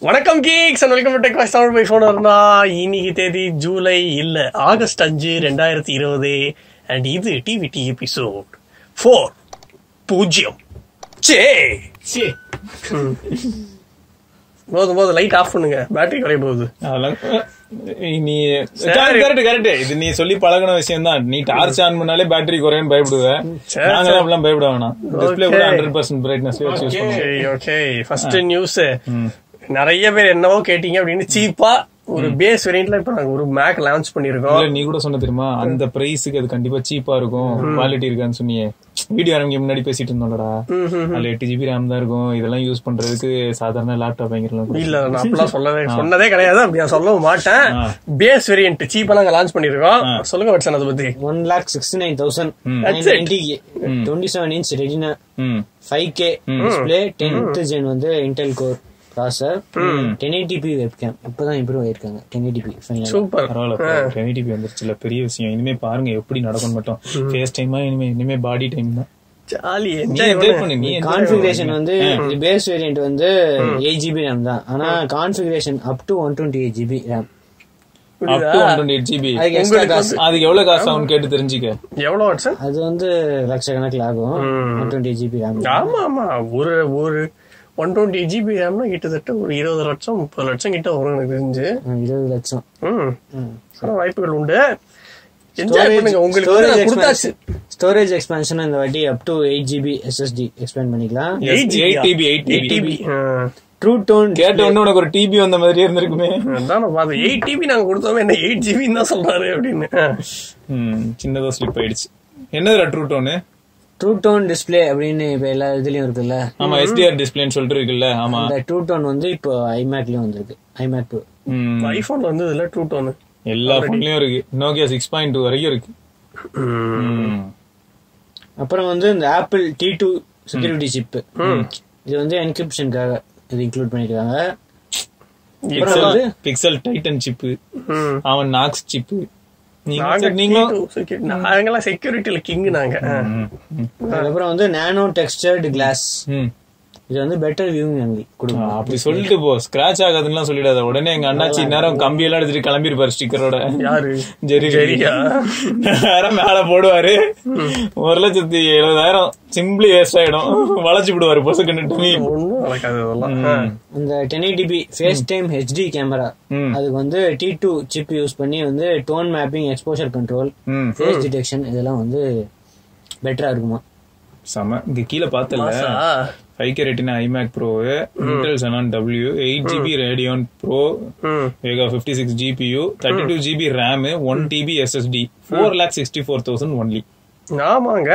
வணக்கம் geeks and welcome to tech voice Tamil by ஃபோனர்னா. இன்னைக்கு தேதி ஜூலை இல்ல ஆகஸ்ட் 5, 2020 அண்ட் இது டிவிடி எபிசோட் 4.0. போதும் லைட் ஆஃப் பண்ணுங்க, பேட்டரி குறைய போகுது. நீ கரெக்ட் இது நீ சொல்லி பழகின விஷயம் தான். நீ டார்ச் ஆன் பண்ணாலே பேட்டரி குறையும் பயப்படுவேன். நாங்களாம் அப்படிலாம் பயப்பட வேணாம். டிஸ்பிளே கூட 100% பிரைட்னஸ் யூஸ் பண்ணுவோம். Okay, first news. நிறைய பேர் என்னவோ கேட்டீங்க அப்படின்னு சீப்பா ஒரு பேஸ் வேரியன்ட்ல இப்ப நாங்க ஒரு மேக் லான்ச் பண்ணிருக்கோம். நீ கூட சொன்ன தெரியுமா, அந்த பிரைஸுக்கு அது கண்டிப்பா சீப்பா இருக்கும், குவாலிட்டி இருக்கான்னு சொன்னியே. வீடியோ ஆரம்பிக்க முன்னாடி பேசிட்டு இருந்தோம்லடா, அதுல 8 GB RAM தான் இருக்கும். இதெல்லாம் யூஸ் பண்றதுக்கு சாதாரண லேப்டாப் வாங்கிடலாம். இல்ல நான் அப்படிலாம் சொன்னதே கிடையாது, அப்படியா சொல்லவும் மாட்டேன். பேஸ் வேரியன்ட் சீப்பா நாங்க லான்ச் பண்ணிருக்கோம். சொல்லுங்க வட்சன் அதை பத்தி. 1,69,000 27 inch Retina 5K display 10th gen வந்து Intel Core processor 1080p webcam. இப்பதான் இம்ப்ரூவ் ஆயிருக்காங்க 1080p ஃபைனல். சூப்பர், பரவாயில்ல. 1080p வந்துருச்சுல, பெரிய விஷயம். இனிமே பாருங்க எப்படி நடக்கும் மட்டும். ஃபேஸ் டைமா இனிமே பாடி டைம் தான். ஜாலி என்ஜாய் பண்ணு. நீ கான்ஃபிகரேஷன் வந்து பேஸ் வேரியன்ட் வந்து 8 GB RAM தான். ஆனா configuration up to 128 GB RAM. up to 128 GB. அதுக்கு எவ்வளவு காசு ஆகும் கேட்டு தெரிஞ்சுக்க. எவ்வளவு வாட்ஸ்? அது வந்து லட்சக்கணக்கில் ஆகும். 128 GB RAM. ஆமா ஒரு 128 GB ரேம்னா கிட்டத்தட்ட ஒரு 20 லட்சம் 30 லட்சம் கிட்ட வரும் எனக்கு தெரிஞ்சு. 20 லட்சம் வாய்ப்புகள் உண்டு. என்ஜாய் பண்ணுங்க. உங்களுக்கு கொடுத்தாச்சு ஸ்டோரேஜ் எக்ஸ்பான்ஷன் இந்த வாட்டி up to 8 GB SSD expand பண்ணிக்கலாம். 8 TB ட்ரூ டோன் கேட்ட ஒண்ணு உனக்கு ஒரு TB வந்த மாதிரியே இருந்திருக்குமே. அதான் நான் பார்த்தேன். 8 TB நாங்க கொடுத்தோமே, என்ன 8 GB தான் சொல்றாரு அப்படின்னு. சின்னதா ஸ்லிப் ஆயிடுச்சு. என்னதுடா true tone? True tone display அப்படின்னு இப்ப எல்லா இதுலயும் இருக்குல்ல. ஆமா, HDR டிஸ்பிளேன்னு சொல்லிட்டு இருக்குல்ல. ஆமா, அந்த ட்ரூ டோன் வந்து இப்போ iMacலயும் வந்திருக்கு. iMac Pro ஐபோன்ல வந்து இதுல ட்ரூ டோன் எல்லா போன்லயும் இருக்கு. Nokia 6.2 வரைக்கும் இருக்கு. அப்புறம் வந்து இந்த ஆப்பிள் T2 செக்யூரிட்டி சிப், இது வந்து என்கிரிப்ஷனுக்காக இது இன்க்ளூட் பண்ணிருக்காங்க. பிக்சல் டைட்டன் சிப், அவன் நாக்ஸ் சிப். நாங்கெல்லாம் செக்யூரிட்டில கிங் நாங்க. அதுக்கப்புறம் வந்து நானோ டெக்ஸ்டர்டு கிளாஸ், இது வந்து பெட்டர் வியூவிங் ஆங்கிள் கொடுக்கும். அப்படி சொல்லிட்டு போ, ஸ்கிராச் ஆகாதுன்னு சொல்லிடாத. உடனே எங்க அண்ணாச்சி நேரம் கம்பி எல்லாம் எடுத்துட்டு கிளம்பிருப்பாரு ஸ்டிக்கரோட. யாரு? ஜெரியா நேரம் மேல போடுவாரு. 1,70,000 சிம்பிளி வேஸ்ட் ஆயிடும். வளைச்சு விடுவாரு பொசுக்குன்னு. இந்த 1080p face time HD camera, அதுக்கு வந்து T2 சிப் யூஸ் பண்ணி வந்து tone mapping, exposure control, face detection இதெல்லாம் வந்து பெட்டரா இருக்குமா. செம. இங்க கீழே பார்த்தல 5K Retina iMac Pro, Intel Xenon W, 8 GB Radeon Pro, Vega 56 GPU, 32 GB RAM, 1 TB SSD, 4,64,000 only. ஆமாங்க,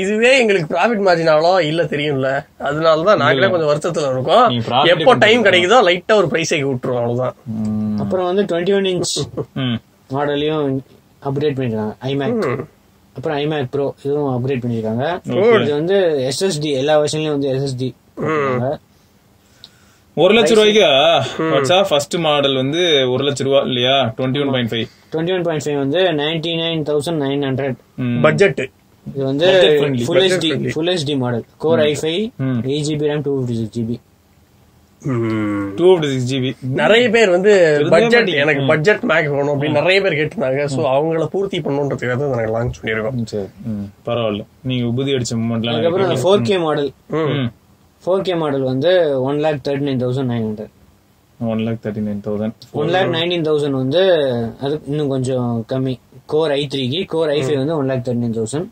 இதுவே எங்களுக்கு ப்ராஃபிட் மார்ஜின் அவ்வளோ இல்ல தெரியும்ல. அதனாலதான் நாங்களே கொஞ்சம் வருத்தத்துல இருக்கோம். எப்போ டைம் கிடைக்குதோ லைட்டா ஒரு பிரைஸ் ஆகி விட்டுருவோம், அவ்வளவுதான். அப்புறம் வந்து 21 inch மாடலையும் அப்டேட் பண்ணிருக்காங்க iMac. அப்புறம் iMac Pro இதுவும் அப்கிரேட் பண்ணிருக்காங்க. இது வந்து SSD எல்லா வெர்ஷன்லயும் வந்து SSD. 1 லட்சம் ரூபாய்க்கு ஃபர்ஸ்ட் மாடல் வந்து 1 லட்சம் ரூபாய் இல்லையா? 21.5 வந்து 99,900 பட்ஜெட். இது வந்து full HD model, core i5, 8 GB RAM, 256 GB. 256 GB. நிறைய பேர் வந்து பட்ஜெட், எனக்கு பட்ஜெட் மேக் வேணும் அப்படின்னு நிறைய பேர் கேட்டிருந்தாங்க. சோ அவங்கள பூர்த்தி பண்ணணுன்றதுக்காக தான் நாங்க லான்ச் பண்ணிருக்கோம். பரவாயில்ல, நீங்க உபதி அடிச்ச மூமெண்ட்லாம். அதுக்கப்புறம் 4K மாடல், 4K மாடல் வந்து 1,39,900. 1,39,000. 1,19,000 வந்து அது இன்னும் கொஞ்சம் கம்மி. கோர் i3க்கு, கோர் i5 வந்து 1,39,000.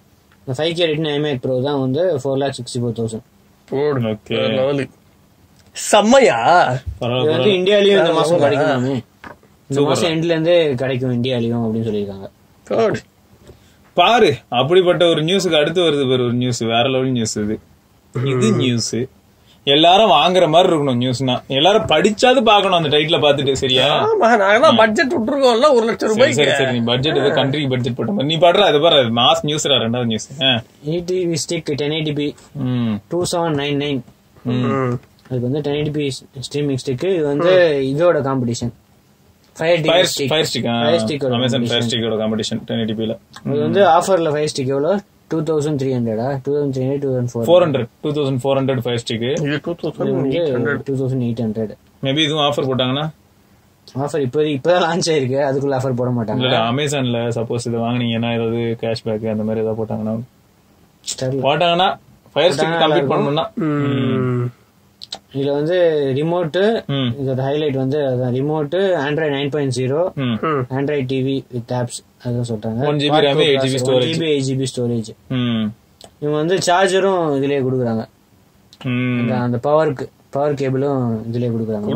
5K Retina iMac Pro தான் வந்து 4,64,000. செம்மையா. இது வந்து இந்தியாலயும் இந்த மாசம் கிடைக்குமாமே. இந்த மாசம் எண்ட்ல இருந்து கிடைக்கும் இந்தியாலயும் அப்படின்னு சொல்லியிருக்காங்க. பாரு, அப்படிப்பட்ட ஒரு நியூஸுக்கு அடுத்து வருது பாரு ஒரு நியூஸ், வேற லெவல் நியூஸ். இது நியூஸ் எல்லாரும் வாங்குற மாதிரி இருக்கணும். நியூஸ்னா எல்லாரும் படிச்சாது பாக்கணும் அந்த டைட்டில பாத்துட்டு. சரியா? நாங்க பட்ஜெட் விட்டுருக்கோம்ல 1 லட்சம் ரூபாய். சரி, நீ பட்ஜெட் ஏதோ கண்ட்ரிக்கு பட்ஜெட் போட்ட மாதிரி நீ பாடுற. அது பாரு, மாஸ் நியூஸ். ரெண்டாவது நியூஸ், ETV ஸ்டிக் 1080p 2799. அது வந்து 1080p ஸ்ட்ரீமிங் ஸ்டிக். இது வந்து இதோட competition fire stick, Amazon fire ஸ்டிக்கோட காம்படிஷன் 1080p ல. இது வந்து ஆஃபர்ல ஃபயர் ஸ்டிக் எவ்வளவு? 2,300 2,300 2,400 2,400 ஃபயர் ஸ்டிக். இது 2,800. மேபி இதுவும் ஆஃபர் போட்டாங்கன்னா ஆஃபர் இப்பதான் லான்ச் ஆயிருக்கு, அதுக்குள்ள ஆஃபர் போட மாட்டாங்க. இல்ல அமேசான்ல சப்போஸ் இதை வாங்குனீங்கன்னா ஏதாவது கேஷ்பேக் அந்த மாதிரி ஏதாவது போட்டாங்கன்னா ஃபயர் ஸ்டிக் கம்ப்ளீட் பண்ணணும்னா இதுல வந்து ரிமோட்டு, இதோட ஹைலைட் வந்து remote, Android 9.0, Android TV with apps, அதான் சொல்றாங்க. 1GB RAM 8GB storage, 8GB storage. இவங்க வந்து சார்ஜரும் இதுலயே கொடுக்குறாங்க, அந்த பவர் கேபிளும் இதுலயே கொடுக்குறாங்க.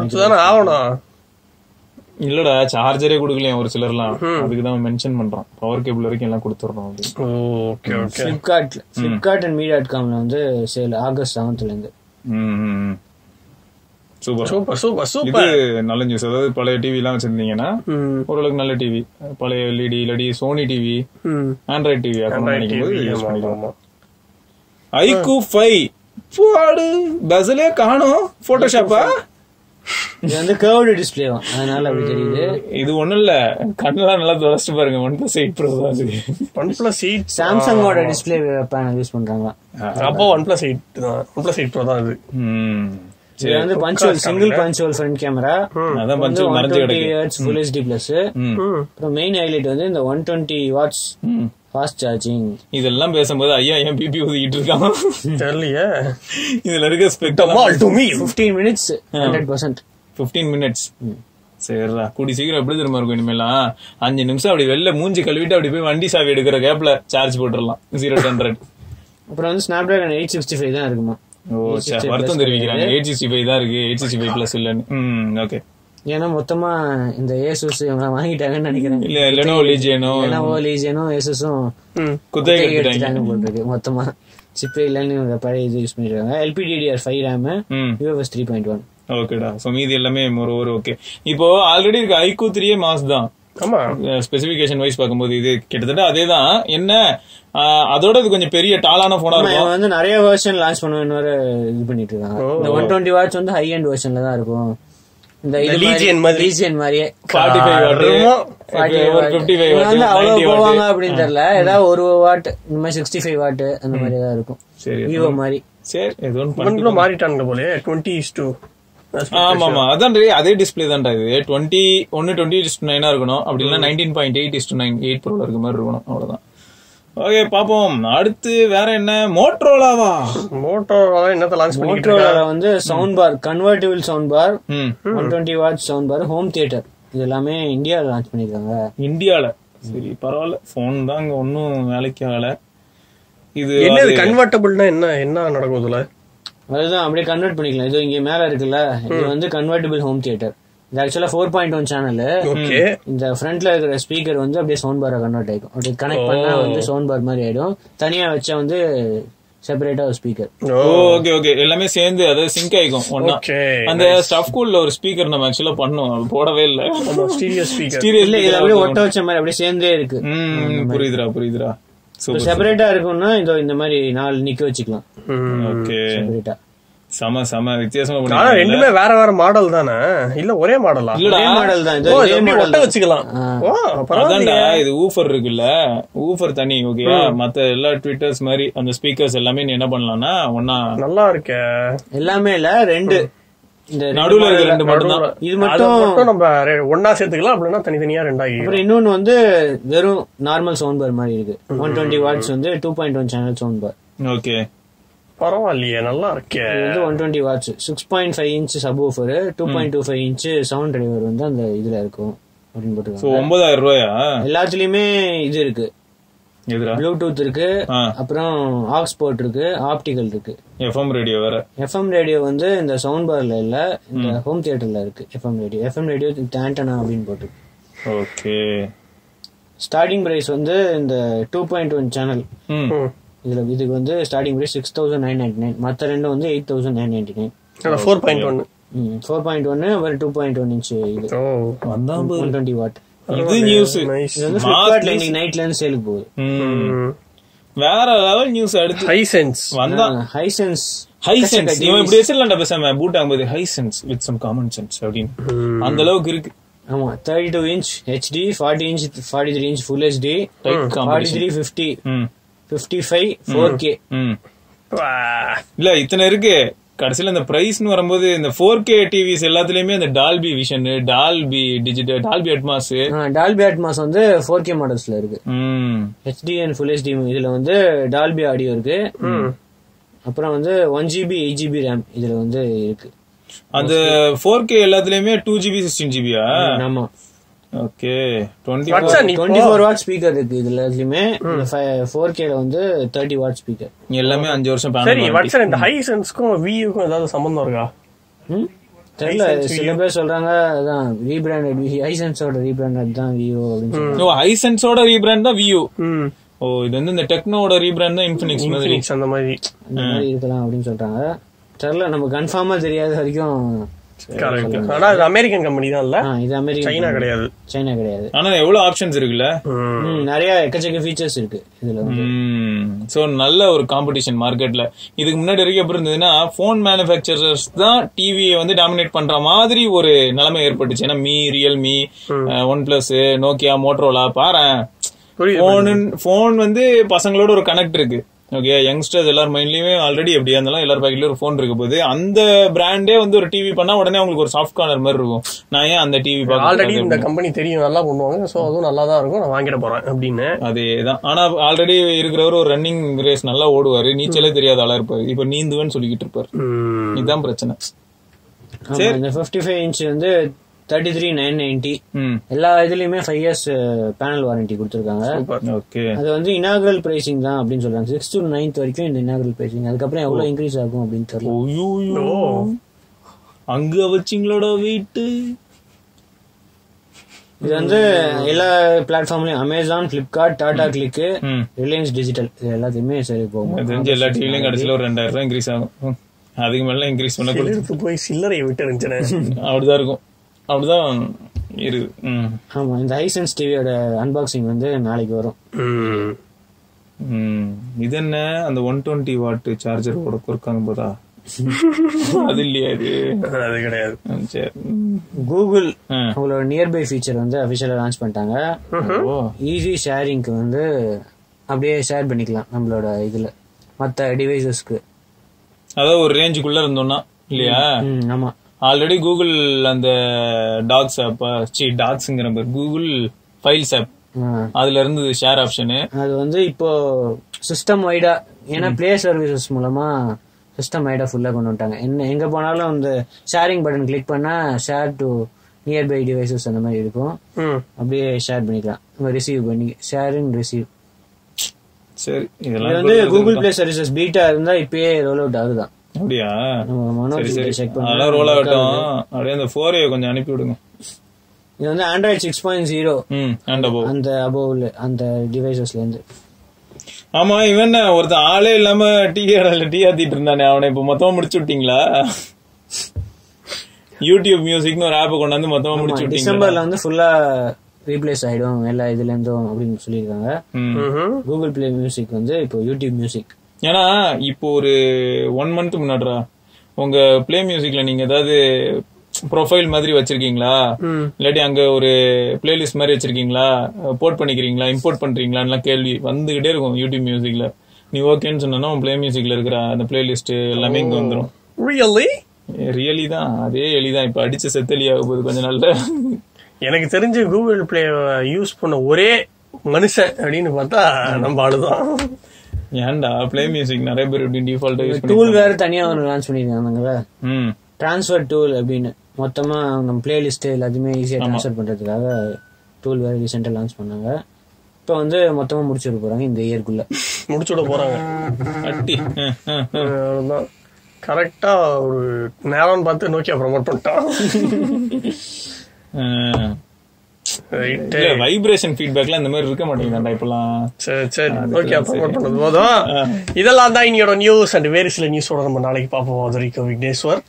இல்லடா சார்ஜரே கொடுக்கலையா ஒரு சிலர்லாம், அதுக்குதான் மென்ஷன் பண்றோம். பவர் கேபிள் வரைக்கும் எல்லாம் கொடுத்துறோம். பிளிப்கார்ட் அண்ட் மீ.காம்ல வந்து சேல் ஆகஸ்ட் 7th இருந்து. Super super super super. இது நல்ல நியூஸ். அதாவது பழைய டிவி எல்லாம் வச்சிருந்தீங்கன்னா ஓரளவுக்கு நல்ல டிவி, பழைய எல்இடி இல்லாடி Sony TV, Android TV iQOO 5 போடு பஸ்லயே காணோம். போட்டோஷாப்பா இது வந்து கர்வ்டு டிஸ்ப்ளே, அதனால அப்படி தெரியுது. இது ஒண்ணும் இல்ல, கண்ணெல்லாம் நல்லா தொடச்சிட்டு பாருங்க. OnePlus 8 Pro தான் இது. OnePlus 8 சாம்சங்கோட டிஸ்ப்ளே பேனல் யூஸ் பண்றாங்க. அப்போ OnePlus 8 தான், OnePlus 8 Pro தான் இது. இது வந்து punctual single punctual front camera, அதான் பஞ்சுவல் மறைஞ்சு கிடக்கு. 120 Hz Full HD Plus. அப்புறம் மெயின் ஹைலைட் வந்து இந்த 120 watts ஃபாஸ்ட் சார்ஜிங். இதெல்லாம் பேசும்போது ஐயா ஏன் பிபி ஊதிட்டு இருக்காங்க தெரியலையே. இதுல இருக்க ஸ்பெக்ட்ரம் 15 minutes 100%. 15 minutes. சரிடா, கூடி சீக்கிரம் எப்படி தெரியுமா இருக்கும் இனிமேலாம்? 5 நிமிஷம் அப்படி வெளில மூஞ்சி கழுவிட்டு அப்படி போய் வண்டி சாவி எடுக்கிற கேப்ல சார்ஜ் போட்டுடலாம் 0 to 100. அப்புறம் வந்து ஸ்னாப்டிராகன் 865 தான் இருக்குமா. வருத்தம் தெரிவிக்கிறாங்க, 865 தான் இருக்கு, 865 பிளஸ் இல்லன்னு. ஓகே, ஏன்னா மொத்தமா இந்த ஏசூஸ் இவங்க வாங்கிட்டாங்கன்னு நினைக்கிறேன். இல்ல லெனோவோ லீஜியனோ ஏசூஸும் குத்தகை எடுத்துட்டாங்க போட்டுருக்கு. மொத்தமா சிப்பே இல்லன்னு பழைய இது யூஸ் பண்ணிருக்காங்க. LPDDR5 RAM, UFS 3.1. ஓகேடா. சோ மீதி எல்லாமே மோரோவர் ஓகே. இப்போ ஆல்ரெடி இருக்க iQOO 3 மாஸ் தான். ஆமா, ஸ்பெசிபிகேஷன் வைஸ் பாக்கும்போது இது கிட்டத்தட்ட அதேதான். என்ன அதோட இது கொஞ்சம் பெரிய டாலான போனா இருக்கும். வந்து நிறைய வெர்ஷன் லான்ச் பண்ணுவேன்னு இது பண்ணிட்டு இருக்காங்க. இந்த 120 watts வந்து ஹை எண்ட் வெர்ஷன்ல தான் இருக்கும். இந்த லீஜியன் மாதிரியே 45 watt 55 watt அவ்வளவு போவாங்க அப்படின்னு தெரியல. ஏதாவது 1 watt இந்த மாதிரி 65 watt அந்த மாதிரி தான் இருக்கும். விவோ மாதிரி. சரி, ஏதோ ஒன்னு மாறிட்டாங்க போல. 20:2. ஆமா, அதான் அதே டிஸ்பிளே தான்டா இது. 20:9 இருக்கணும், அப்படி இல்லைன்னா 19.8:9 8 Pro இருக்க மாதிரி இருக்கணும். அவ்வளவுதான். ஓகே, பாப்போம். அடுத்து வேற என்ன? மோட்டோரோலா என்னத்த லான்ச் பண்ணிட்டு மோட்டோரோலா வந்து sound bar, convertible sound bar, 120 watts sound bar, home theatre, இது எல்லாமே இந்தியாவில் லான்ச் பண்ணிருக்காங்க. இந்தியால சரி பரவாயில்ல, போன் தான் இங்க ஒன்னும் வேலைக்கு ஆகல. இது என்னது கன்வெர்ட்டபிள்னா என்ன நடக்கும் இதுல? அதுதான் அப்படியே கன்வெர்ட் பண்ணிக்கலாம். இது இங்க மேல இருக்குல்ல, இது வந்து கன்வெர்ட்டிபிள் ஹோம் தியேட்டர். இது ஆக்சுவலா 4.1 சேனல். இந்த ஃப்ரண்ட்ல இருக்கிற ஸ்பீக்கர் வந்து அப்படியே சவுண்ட் பாரா கன்வெர்ட் ஆயிடும். அப்படி கனெக்ட் பண்ணா வந்து சவுண்ட் பார் மாதிரி ஆயிடும். தனியா வச்சா வந்து செப்பரேட்டா ஒரு ஸ்பீக்கர். ஓகே ஓகே, எல்லாமே சேர்ந்து அதாவது சிங்க் ஆயிக்கும் ஒண்ணா. அந்த ஸ்டஃப் கூல்ல ஒரு ஸ்பீக்கர் நம்ம ஆக்சுவலா பண்ணோம், போடவே இல்ல. ஸ்டீரியோ ஸ்பீக்கர் இல்ல, இது அப்படியே ஒட்ட வச்ச மாதிரி அப்படியே சேர்ந்தே இருக்கு. புரியுதுடா. செப்பரேட்டா இருக்கும்னா இந்த மாதிரி 4 நிக்க வச்சுக்கலாம். ஓகே, செப்பரேட்டா. சம வித்தியாசமா. ஆனா ரெண்டுமே வேற மாடல் தானே? இல்ல ஒரே மாடலா? ஒரே மாடல் தான். இது ஒட்ட வச்சுக்கலாம். அதான்டா, இது ஊஃபர் இருக்குல்ல, ஊஃபர் தனி. ஓகேயா, மத்த எல்லா ட்விட்டர்ஸ் மாதிரி அந்த ஸ்பீக்கர்ஸ் எல்லாமே நீ என்ன பண்ணலாம்னா ஒன்னா நல்லா இருக்க எல்லாமே இல்ல, 2 இந்த நடுவுல இருக்க 2 மட்டும் தான். இது மட்டும் நம்ம ஒன்னா சேர்த்துக்கலாம், அப்படின்னா தனித்தனியா 2 ஆகி. அப்புறம் இன்னொன்னு வந்து வெறும் நார்மல் சவுண்ட் பார் மாதிரி இருக்கு. 120 watts வந்து 2.1 சேனல் சவுண்ட் பார். ஓகே, பரவாயில்லையே, நல்லா இருக்கே. இது வந்து 120 watts 6.5 inch subwoofer, 2.25 inch sound driver வந்து அந்த இதுல இருக்கும் அப்படின்னு போட்டுருக்காங்க. 9000 ரூபாயா? எல்லாத்துலயுமே இது இருக்கு, ப்ளூடூத் இருக்கு, அப்புறம் ஆக்ஸ் போர்ட் இருக்கு, ஆப்டிகல் இருக்கு, எஃப்எம் ரேடியோ வேற. எஃப்எம் ரேடியோ வந்து இந்த சவுண்ட் பார்ல இல்ல, இந்த ஹோம் தியேட்டர்ல இருக்கு. எஃப்எம் ரேடியோ ஆண்டனா அப்படின்னு போட்டு. ஓகே, ஸ்டார்டிங் பிரைஸ் வந்து இந்த 2.1 சேனல் இதுக்கு வந்து ஸ்டார்டிங் பிரைஸ் 6,999. மத்த ரெண்டும் வந்து 8,999. 4.1 அப்புறம் 2.1 inch இது 120 watt. இது நியூஸ் ஃபிளிப்கார்ட்ல இன்னைக்கு நைட்ல இருந்து சேலுக்கு போகுது. வேற லெவல் நியூஸ். அடுத்து HiSense வந்தா. HiSense இவன் இப்படி வச்சிரலாம்டா பேசாம பூட் ஆகும்போது HiSense with some common sense அப்படின்னு அந்த அளவுக்கு இருக்கு. ஆமா, 32 inch HD, 40 inch 43 inch Full HD, 43 50 55 4K. இல்ல இத்தனை இருக்கு. கடைசியில இந்த பிரைஸ்னு வரும்போது இந்த 4K டிவிஸ் எல்லாத்துலயுமே இந்த Dolby vision, Dolby digital, Dolby Atmos. Dolby Atmos வந்து 4K மாடல்ஸ்ல இருக்கு. HD அண்ட் ஃபுல் HD இதுல வந்து டால்பி ஆடியோ இருக்கு. அப்புறம் வந்து 1GB 8GB ரேம் இதுல வந்து இருக்கு. அந்த 4K எல்லாத்துலயுமே 2GB 16GB. ஆமா. ஓகே. 24 வாட் ஸ்பீக்கர் இருக்கு இதுல. எல்லாத்துலயுமே 4K ல வந்து 30 வாட் ஸ்பீக்கர். எல்லாமே 5 வருஷம் பேனல். சரி, வாட்சன் இந்த ஹைசென்ஸ்க்கும் வியூக்கும் ஏதாவது சம்பந்தம் இருக்கா? தெரியல. சில பேர் சொல்றாங்க அதான் ரீபிராண்டட், ஹைசென்ஸோட ரீபிராண்டட் தான் வியூ அப்படின்னு சொல்றாங்க. ஓ, ஹைசென்ஸோட ரீபிராண்ட் தான் வியூ. ஓ, இது வந்து இந்த டெக்னோட ரீபிராண்ட் தான் இன்ஃபினிக்ஸ் மாதிரி. அந்த மாதிரி இருக்கலாம் அப்படின்னு சொல்றாங்க. தெரியல, நம்ம கன்ஃபார்மா தெரியாத வரைக்கும். ஆனா இது அமெரிக்கன் கம்பெனி தான் இல்ல? இது அமெரிக்கன், சைனா கிடையாது. சைனா கிடையாது. ஆனா எவ்வளவு ஆப்ஷன்ஸ் இருக்குல்ல, நிறைய எக்கச்சக்க ஃபீச்சர்ஸ் இருக்கு இதுல. சோ நல்ல ஒரு காம்படிஷன் மார்க்கெட்ல. இதுக்கு முன்னாடி வரைக்கும் எப்படி இருந்ததுன்னா போன் மேனுபேக்சரர்ஸ் தான் டிவியை வந்து டாமினேட் பண்ற மாதிரி ஒரு நிலைமை ஏற்பட்டுச்சு. ஏன்னா ரியல்மி, OnePlus, நோக்கியா, மோட்டரோலா பாரு, போன் வந்து பசங்களோட ஒரு கனெக்ட் இருக்கு. ஓகே, யங்ஸ்டர்ஸ் எல்லார் மைண்ட்லயுமே ஆல்ரெடி எப்படியா இருந்தாலும் எல்லார் பாக்கெட்லயும் ஒரு போன் இருக்க போது அந்த பிராண்டே வந்து ஒரு டிவி பண்ணா உடனே அவங்களுக்கு ஒரு சாஃப்ட் கார்னர் மாதிரி இருக்கும். நான் ஏன் அந்த டிவி பார்க்க, ஆல்ரெடி இந்த கம்பெனி தெரியும் நல்லா பண்ணுவாங்க, சோ அதுவும் நல்லா தான் இருக்கும், நான் வாங்கிட போறேன் அப்படின்னு. அதேதான். ஆனா ஆல்ரெடி இருக்கிறவர் ஒரு ரன்னிங் ரேஸ் நல்லா ஓடுவாரு, நீச்சலே தெரியாத ஆளா இருப்பாரு, இப்ப நீந்துவேன்னு சொல்லிக்கிட்டு இருப்பாரு. இதுதான் பிரச்சனை. சரி, இந்த 55 இன்ச் வந்து 33,990 எல்லா இதுலயுமே 5 years பேனல் வாரண்டி கொடுத்திருக்காங்க. அது வந்து இனாகுரல் பிரைசிங் தான் அப்படின்னு சொல்றாங்க. 6th to 9th வரைக்கும் இந்த இனாகுரல் பிரைசிங். அதுக்கப்புறம் எவ்வளவு இன்க்ரீஸ் ஆகும் அப்படின்னு தெரியல. அங்க வச்சிங்களோட வெயிட். இது வந்து எல்லா பிளாட்ஃபார்ம்லயும் Amazon, Flipkart, Tata CLiQ, Reliance Digital இது எல்லாத்தையுமே சரி போகும். எல்லா டிவிலையும் கடைசியில ஒரு 2000 ரூபாய் இன்க்ரீஸ் ஆகும். அதுக்கு மேல இன்க்ரீஸ் பண்ண போய் சில்லறையை விட்டு இருந்துச்சு. அப்படிதான் இருக்கும், அப்படிதான் இருக்கு. ஆமா, இந்த ஹைசென்ஸ் டிவியோட அன்பாக்சிங் வந்து நாளைக்கு வரும். இது என்ன அந்த 120 வாட் சார்ஜரோட கொடுக்காங்க போதா? அது இல்லையா? அது கிடையாது. சரி, கூகுள் அவங்களோட நியர்பை ஃபீச்சர் வந்து அபிஷியலா லான்ச் பண்ணிட்டாங்க. ஈஸி ஷேரிங்க்கு வந்து அப்படியே ஷேர் பண்ணிக்கலாம் நம்மளோட இதுல மத்த டிவைசஸ்க்கு. அதாவது ஒரு ரேஞ்சுக்குள்ள இருந்தோம்னா இல்லையா? ஆமா, ஆல்ரெடி கூகுள் அந்த டாக்ஸ் ஆப், டாக்ஸ்ங்கிற கூகுள் ஃபைல்ஸ் ஆப், அதுல இருந்து ஷேர் ஆப்ஷன் அது வந்து இப்போ சிஸ்டம் வைடா, ஏன்னா பிளே சர்வீசஸ் மூலமா சிஸ்டம் வைடா ஃபுல்லா கொண்டு வந்துட்டாங்க. என்ன எங்க போனாலும் அந்த ஷேரிங் பட்டன் கிளிக் பண்ணா ஷேர் டு நியர்பை டிவைசஸ் அந்த மாதிரி இருக்கும். அப்படியே ஷேர் பண்ணிக்கலாம், ரிசீவ் பண்ணி ஷேரிங் ரிசீவ். சரி, இது வந்து கூகுள் பிளே சர்வீசஸ் பீட்டா இருந்தா இப்பயே ரோல் அவுட் ஆகுதான். அப்படியா? அதெல்லாம் ரோல் ஆகட்டும். அப்படியே அந்த 4A கொஞ்சம் அனுப்பி விடுங்க. இது வந்து ஆண்ட்ராய்டு 6.0 அந்த அபோவ்ல அந்த டிவைசஸ்ல இருந்து. ஆமா, இவன் ஒருத்தன் ஆளே இல்லாம டீ ஆத்திட்டு இருந்தானே, அவனை இப்ப மொத்தமா முடிச்சு விட்டீங்களா? யூடியூப் மியூசிக்னு ஒரு ஆப் கொண்டாந்து மொத்தமா முடிச்சு விட்டீங்க. டிசம்பர்ல வந்து ஃபுல்லா ரீப்ளேஸ் ஆயிடும் எல்லா இதுல இருந்தும் அப்படின்னு சொல்லியிருக்காங்க. கூகுள் பிளே மியூசிக் வந்து இப்போ யூடியூப் மியூசிக். ஏன்னா இப்போ ஒரு 1 month முன்னாடிரா உங்க பிளே மியூசிக்ல நீங்க ஏதாவது ப்ரொஃபைல் மாதிரி வச்சிருக்கீங்களா, இல்லாட்டி அங்க ஒரு பிளேலிஸ்ட் மாதிரி வச்சிருக்கீங்களா, போர்ட் பண்ணிக்கிறீங்களா, இம்போர்ட் பண்றீங்களா கேள்வி வந்துகிட்டே இருக்கும் யூடியூப் மியூசிக்ல. நீ ஓகேன்னு சொன்னா பிளே மியூசிக்ல இருக்கிற அந்த பிளேலிஸ்ட் எல்லாமே இங்க வந்துடும். ரியலி தான், அதே எலிதான். இப்ப அடிச்ச செத்தலி ஆக போகுது கொஞ்ச நாள்ல. எனக்கு தெரிஞ்சு கூகுள் பிளே யூஸ் பண்ண ஒரே மனுஷன் அப்படின்னு பார்த்தா நம்ம ஆளுதான். ஏன்டா பிளே மியூசிக் நிறைய பேர் டிஃபால்ட்டா யூஸ் பண்ணி டூல் வேற தனியா ஒன்னு லான்ச் பண்ணிருக்காங்கல, ட்ரான்ஸ்ஃபர் டூல் அப்படின்னு. மொத்தமா நம்ம பிளேலிஸ்ட் எல்லாத்தையுமே ஈஸியா ட்ரான்ஸ்ஃபர் பண்றதுக்காக டூல் வேற ரீசெண்டா லான்ச் பண்ணாங்க. இப்ப வந்து மொத்தமா முடிச்சுட போறாங்க, இந்த இயர்க்குள்ள முடிச்சுட போறாங்க. கரெக்டா ஒரு நேரம் பார்த்து நோக்கியா ப்ரோமோட் பண்ணிட்டான். வைப்ரேஷன் ஃபீட்பேக்ல இந்த மாதிரி இருக்க மாட்டேங்குதா இப்பெல்லாம். சரி, ஓகே, ப்ரோமோட் பண்ணது போதும். இதெல்லாம் தான் இன்னையோட நியூஸ். அண்ட் வேறு சில நியூஸோட நம்ம நாளைக்கு பார்ப்போம். அது வரைக்கும் விக்னேஸ்வர்,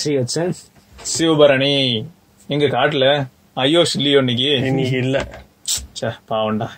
ஸ்ரீவத்சன், சிவபரணி. எங்க காட்டுல ஐயோ லியோ இன்னைக்கு இல்ல, பாவண்டா.